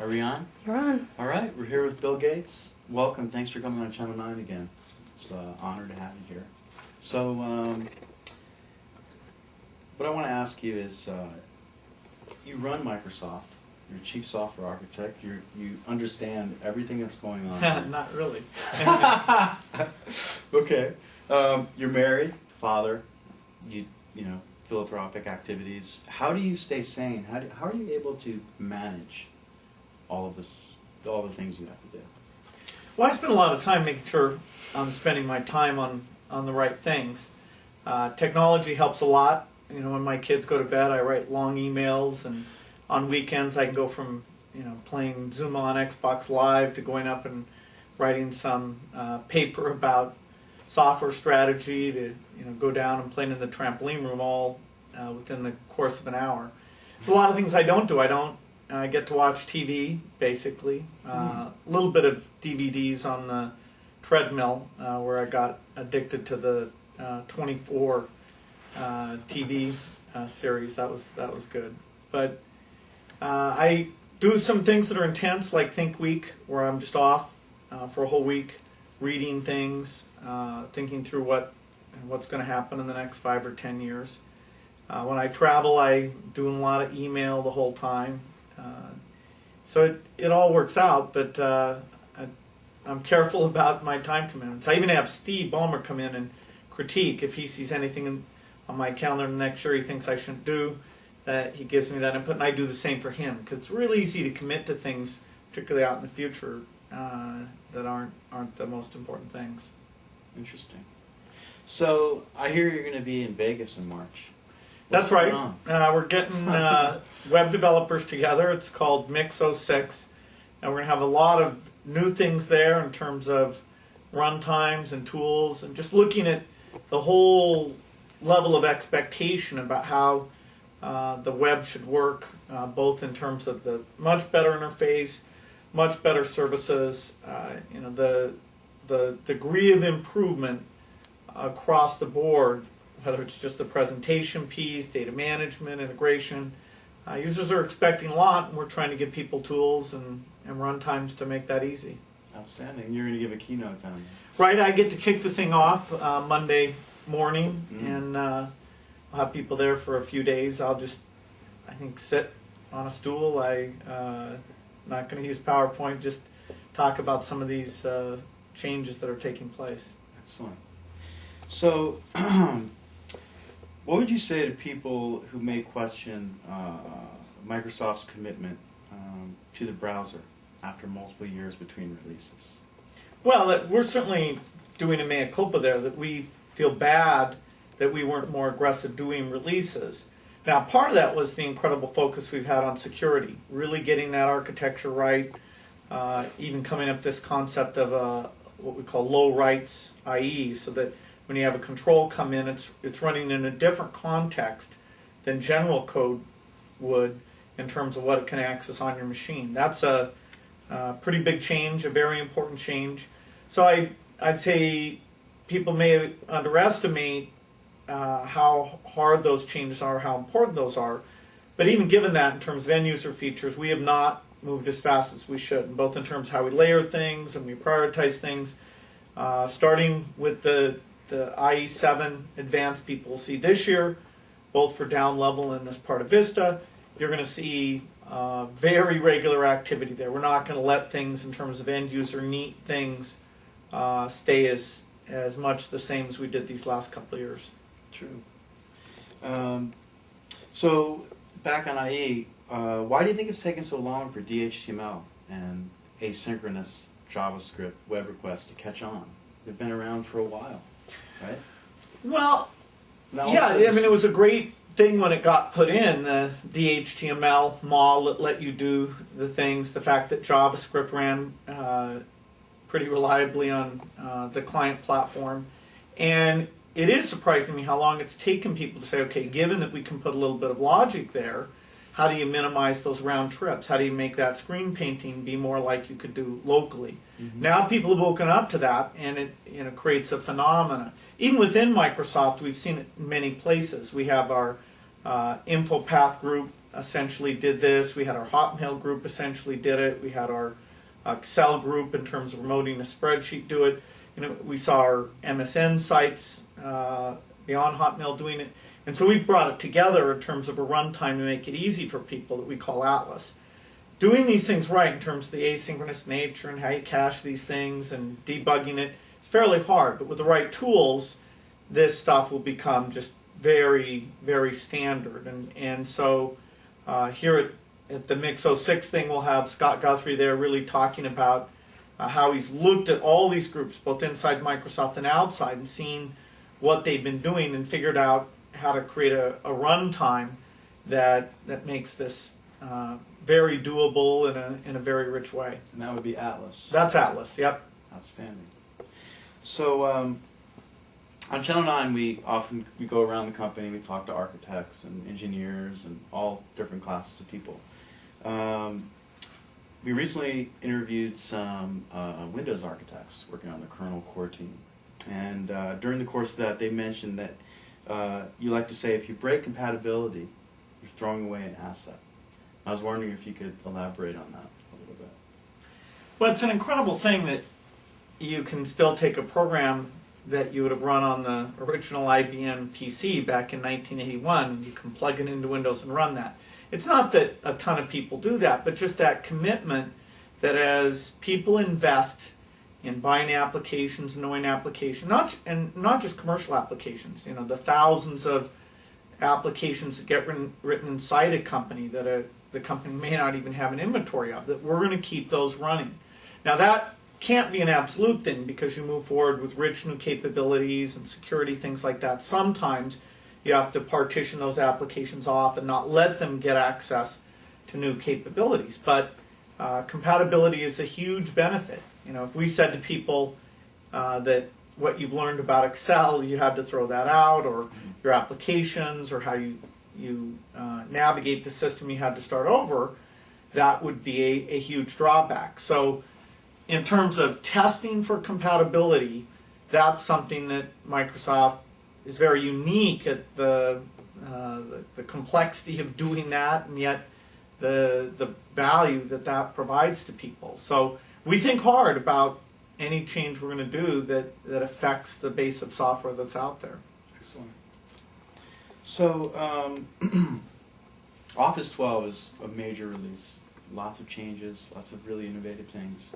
Are we on? You're on. All right, we're here with Bill Gates. Welcome. Thanks for coming on Channel 9 again. It's an honor to have you here. So, what I want to ask you is, you run Microsoft. You're a chief software architect. You understand everything that's going on. Not really. Okay. You're married, father. You know, philanthropic activities. How do you stay sane? How are you able to manage all of this, all the things you have to do? Well, I spend a lot of time making sure I'm spending my time on the right things. Technology helps a lot. You know, when my kids go to bed, I write long emails, and on weekends I can go from playing Zoom on Xbox Live to going up and writing some paper about software strategy to go down and playing in the trampoline room all within the course of an hour. There's a lot of things I don't do. I get to watch TV, basically. A little bit of DVDs on the treadmill, where I got addicted to the 24 TV series. That was good. But I do some things that are intense, like Think Week, where I'm just off for a whole week, reading things, thinking through what's going to happen in the next 5 or 10 years. When I travel, I do a lot of email the whole time. So it all works out, but I'm careful about my time commitments. I even have Steve Ballmer come in and critique if he sees anything on my calendar next year he thinks I shouldn't do, that he gives me that input, and I do the same for him, because it's really easy to commit to things, particularly out in the future, that aren't the most important things. Interesting. So I hear you're going to be in Vegas in March. That's right. We're getting web developers together. It's called Mix 06. And we're going to have a lot of new things there in terms of runtimes and tools, and just looking at the whole level of expectation about how the web should work, both in terms of the much better interface, much better services, the degree of improvement across the board, whether it's just the presentation piece, data management, integration. Users are expecting a lot, and we're trying to give people tools and runtimes to make that easy. Outstanding. You're going to give a keynote down there. Right, I get to kick the thing off Monday morning, and I'll have people there for a few days. I'll just, sit on a stool. I'm not going to use PowerPoint, just talk about some of these changes that are taking place. Excellent. So, what would you say to people who may question Microsoft's commitment to the browser after multiple years between releases? Well, we're certainly doing a mea culpa there, that we feel bad that we weren't more aggressive doing releases. Now, part of that was the incredible focus we've had on security, really getting that architecture right, even coming up with this concept of what we call low rights IE, so that when you have a control come in, it's running in a different context than general code would in terms of what it can access on your machine. That's a pretty big change, a very important change. So I'd say people may underestimate how hard those changes are, how important those are. But even given that, in terms of end user features, we have not moved as fast as we should, both in terms of how we layer things and we prioritize things. Starting with the IE7 advanced, people will see this year, both for down level and as part of Vista, you're going to see very regular activity there. We're not going to let things in terms of end user neat things stay as much the same as we did these last couple of years. True. So back on IE, why do you think it's taken so long for DHTML and asynchronous JavaScript web requests to catch on? They've been around for a while, right? Well, Now yeah, it was a great thing when it got put in, the DHTML model that let you do the things, the fact that JavaScript ran pretty reliably on the client platform. And it is surprising to me how long it's taken people to say, okay, given that we can put a little bit of logic there, how do you minimize those round trips? How do you make that screen painting be more like you could do locally? Mm-hmm. Now people have woken up to that, and it creates a phenomena. Even within Microsoft, we've seen it in many places. We have our InfoPath group essentially did this. We had our Hotmail group essentially did it. We had our Excel group in terms of promoting a spreadsheet do it. We saw our MSN sites beyond Hotmail doing it. And so we brought it together in terms of a runtime to make it easy for people that we call Atlas. Doing these things right in terms of the asynchronous nature and how you cache these things and debugging it, it's fairly hard. But with the right tools, this stuff will become just very, very standard. And so here at the Mix 06 thing, we'll have Scott Guthrie there really talking about how he's looked at all these groups, both inside Microsoft and outside, and seen what they've been doing and figured out how to create a runtime that makes this very doable in a very rich way. And that would be Atlas. That's Atlas, yep. Outstanding. So on Channel 9, we go around the company, we talk to architects and engineers and all different classes of people. We recently interviewed some Windows architects working on the kernel core team. And during the course of that, they mentioned that you like to say if you break compatibility, you're throwing away an asset. I was wondering if you could elaborate on that a little bit. Well, it's an incredible thing that you can still take a program that you would have run on the original IBM PC back in 1981, and you can plug it into Windows and run that. It's not that a ton of people do that, but just that commitment that as people invest in buying applications, knowing applications, not just commercial applications, the thousands of applications that get written inside a company that the company may not even have an inventory of, that we're going to keep those running. Now that can't be an absolute thing because you move forward with rich new capabilities and security, things like that. Sometimes you have to partition those applications off and not let them get access to new capabilities. But compatibility is a huge benefit. If we said to people that what you've learned about Excel, you had to throw that out, or your applications, or how you navigate the system, you had to start over, that would be a huge drawback. So in terms of testing for compatibility, that's something that Microsoft is very unique at the complexity of doing that, and yet the value that provides to people. So we think hard about any change we're going to do that affects the base of software that's out there. Excellent. So Office 12 is a major release. Lots of changes, lots of really innovative things.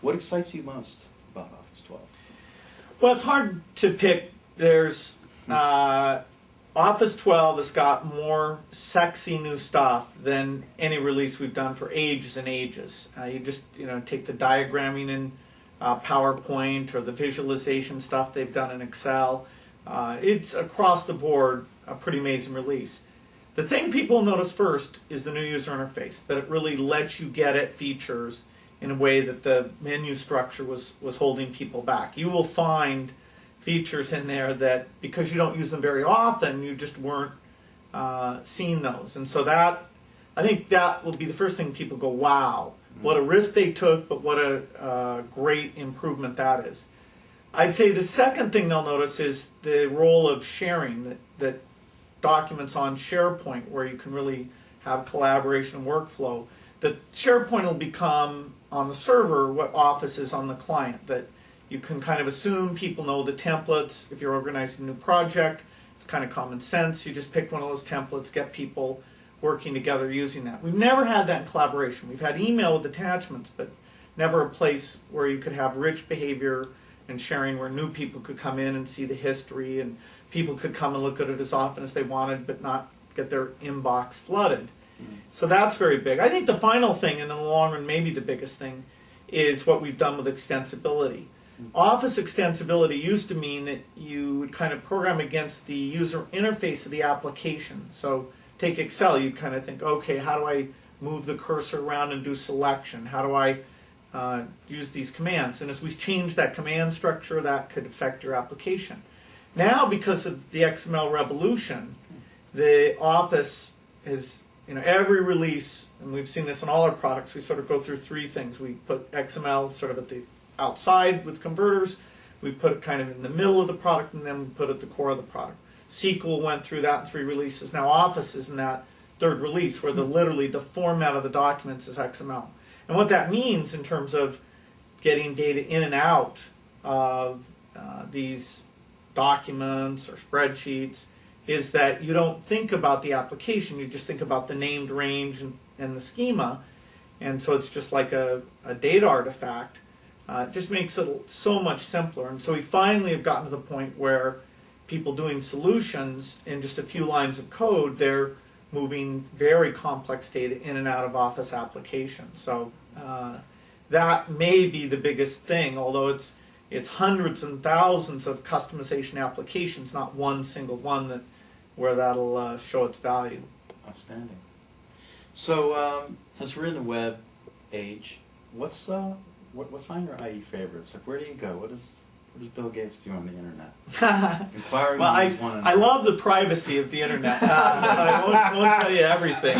What excites you most about Office 12? Well, it's hard to pick. There's Office 12 has got more sexy new stuff than any release we've done for ages and ages. You just take the diagramming in PowerPoint or the visualization stuff they've done in Excel. It's across the board a pretty amazing release. The thing people notice first is the new user interface, that it really lets you get at features in a way that the menu structure was holding people back. You will find features in there that, because you don't use them very often, you just weren't seeing those. And so that, I think that will be the first thing people go, wow, what a risk they took, but what a great improvement that is. I'd say the second thing they'll notice is the role of sharing, that documents on SharePoint, where you can really have collaboration and workflow. That SharePoint will become, on the server, what Office is on the client. That you can kind of assume people know the templates. If you're organizing a new project, it's kind of common sense. You just pick one of those templates, get people working together using that. We've never had that in collaboration. We've had email with attachments, but never a place where you could have rich behavior and sharing, where new people could come in and see the history, and people could come and look at it as often as they wanted, but not get their inbox flooded. So that's very big. I think the final thing, and in the long run maybe the biggest thing, is what we've done with extensibility. Office extensibility used to mean that you would kind of program against the user interface of the application. So take Excel, you'd kind of think, okay, how do I move the cursor around and do selection? How do I use these commands? And as we change that command structure, that could affect your application. Now, because of the XML revolution, the Office is, every release, and we've seen this in all our products, we sort of go through three things. We put XML sort of at the outside with converters, we put it kind of in the middle of the product, and then we put it at the core of the product. SQL went through that in 3 releases. Now Office is in that third release, where literally the format of the documents is XML. And what that means in terms of getting data in and out of these documents or spreadsheets is that you don't think about the application, you just think about the named range and the schema, and so it's just like a data artifact. It just makes it so much simpler, and so we finally have gotten to the point where people doing solutions in just a few lines of code, they're moving very complex data in and out of Office applications. So that may be the biggest thing, although it's hundreds and thousands of customization applications, not one single one where that'll show its value. Outstanding. So since we're in the web age, what's on your IE favorites? Like, where do you go? What does Bill Gates do on the internet? Inquiring Well, I love the privacy of the internet, so I won't tell you everything.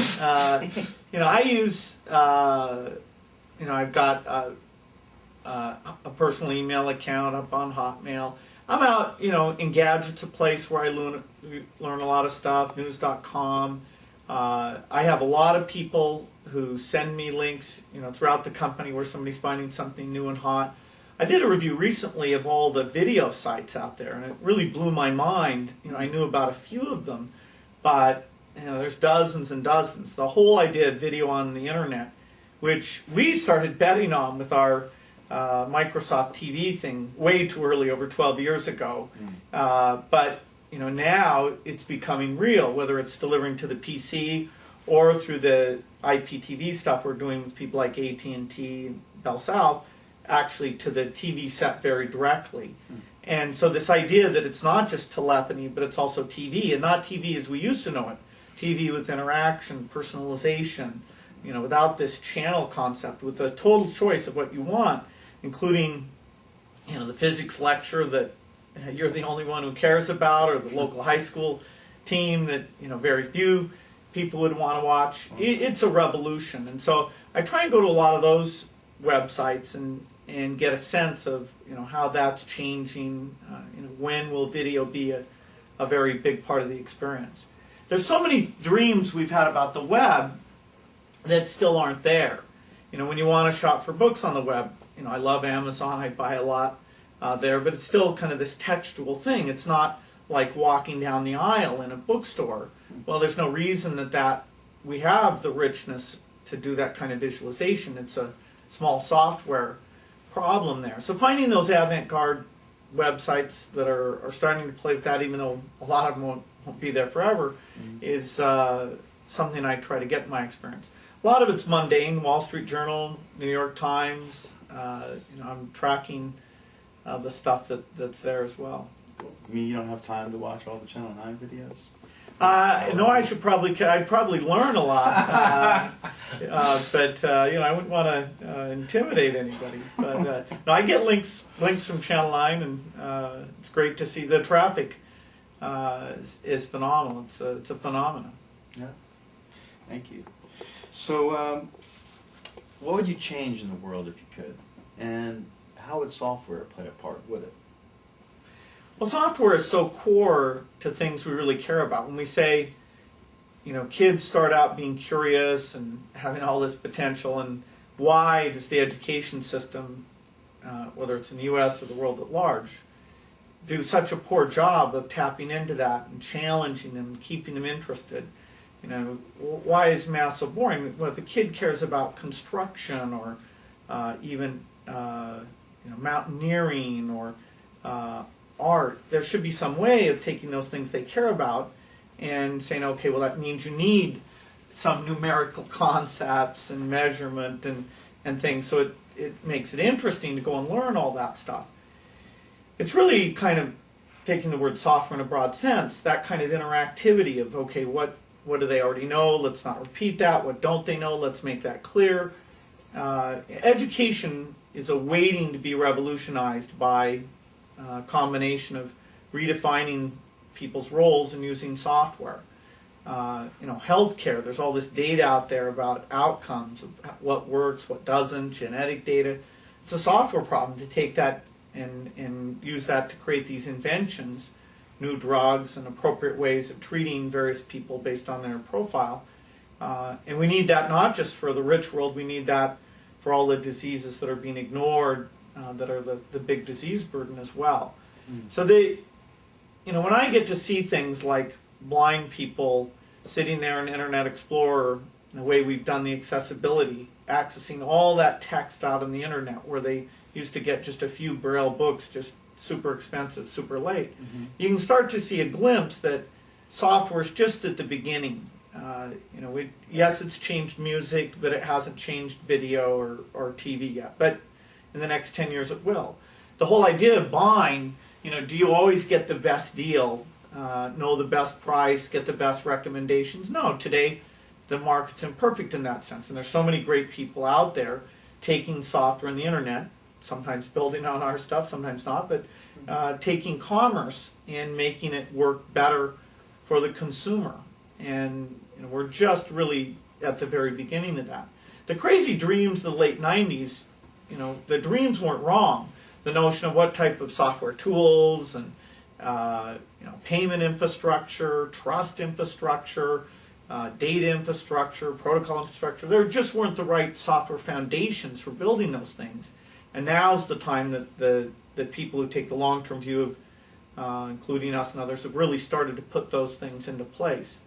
I use, I've got a personal email account up on Hotmail. I'm out, Engadget's a place where I learn a lot of stuff, news.com. I have a lot of people who send me links, throughout the company where somebody's finding something new and hot. I did a review recently of all the video sites out there, and it really blew my mind. I knew about a few of them, but there's dozens and dozens. The whole idea of video on the internet, which we started betting on with our Microsoft TV thing way too early, over 12 years ago. But now it's becoming real, whether it's delivering to the PC or through the IPTV stuff we're doing with people like AT&T and Bell South, actually to the TV set very directly. And so this idea that it's not just telephony, but it's also TV, and not TV as we used to know it. TV with interaction, personalization, without this channel concept, with a total choice of what you want, including, the physics lecture that you're the only one who cares about, or the local high school team that, very few people would want to watch. It's a revolution. And so I try and go to a lot of those websites and get a sense of, how that's changing. When will video be a very big part of the experience? There's so many dreams we've had about the web that still aren't there. When you want to shop for books on the web, I love Amazon, I buy a lot there, but it's still kind of this textual thing. It's not like walking down the aisle in a bookstore. Well, there's no reason that we have the richness to do that kind of visualization. It's a small software problem there. So finding those avant-garde websites that are starting to play with that, even though a lot of them won't be there forever, is something I try to get in my experience. A lot of it's mundane, Wall Street Journal, New York Times. I'm tracking the stuff that's there as well. You mean you don't have time to watch all the Channel 9 videos? No, I'd probably learn a lot, but I wouldn't want to intimidate anybody. But no, I get links from Channel 9, and it's great to see the traffic is phenomenal. It's a phenomenon. Yeah, thank you. So, what would you change in the world if you could, and how would software play a part with it? Well, software is so core to things we really care about. When we say, kids start out being curious and having all this potential, and why does the education system, whether it's in the U.S. or the world at large, do such a poor job of tapping into that and challenging them and keeping them interested? Why is math so boring? Well, if a kid cares about construction or even mountaineering or art, there should be some way of taking those things they care about and saying, okay, well, that means you need some numerical concepts and measurement and things, so it makes it interesting to go and learn all that stuff. It's really kind of taking the word software in a broad sense, that kind of interactivity of, okay, what do they already know? Let's not repeat that. What don't they know? Let's make that clear. Education is awaiting to be revolutionized by a combination of redefining people's roles and using software. Healthcare, there's all this data out there about outcomes, of what works, what doesn't, genetic data. It's a software problem to take that and use that to create these inventions, new drugs and appropriate ways of treating various people based on their profile. And we need that not just for the rich world, we need that for all the diseases that are being ignored, that are the big disease burden as well. So when I get to see things like blind people sitting there in Internet Explorer, the way we've done the accessibility, accessing all that text out on the internet where they used to get just a few Braille books, just super expensive, super late. You can start to see a glimpse that software's just at the beginning. Yes, it's changed music, but it hasn't changed video or TV yet. But in the next 10 years, it will. The whole idea of buying, do you always get the best deal, know the best price, get the best recommendations? No, today the market's imperfect in that sense. And there's so many great people out there taking software and the internet, sometimes building on our stuff, sometimes not, but taking commerce and making it work better for the consumer. And we're just really at the very beginning of that. The crazy dreams of the late 90s, the dreams weren't wrong. The notion of what type of software tools and payment infrastructure, trust infrastructure, data infrastructure, protocol infrastructure, there just weren't the right software foundations for building those things. And now's the time that the people who take the long-term view of, including us and others, have really started to put those things into place.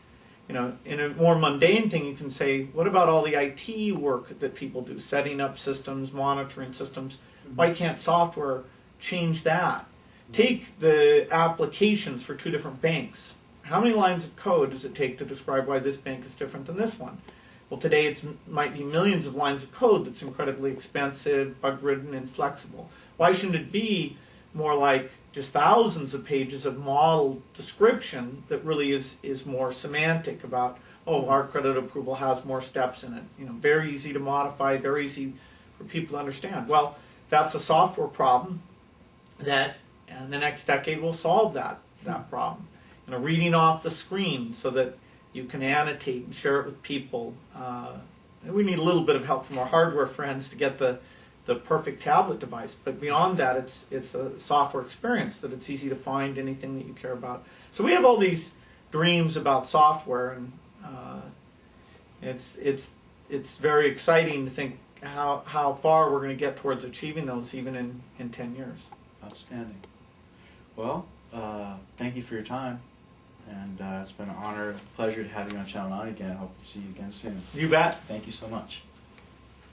In a more mundane thing, you can say, what about all the IT work that people do, setting up systems, monitoring systems? Why can't software change that? Take the applications for two different banks. How many lines of code does it take to describe why this bank is different than this one? Well, today it might be millions of lines of code that's incredibly expensive, bug-ridden, and flexible. Why shouldn't it be more like just thousands of pages of model description that really is more semantic about, our credit approval has more steps in it. Very easy to modify, very easy for people to understand. Well, that's a software problem that in the next decade will solve that problem. Reading off the screen so that you can annotate and share it with people. We need a little bit of help from our hardware friends to get the perfect tablet device, but beyond that, it's a software experience that it's easy to find anything that you care about. So we have all these dreams about software, and it's very exciting to think how far we're going to get towards achieving those, even in 10 years. Outstanding. Well, thank you for your time. And it's been an honor, pleasure to have you on Channel 9 again. I hope to see you again soon. You bet. Thank you so much.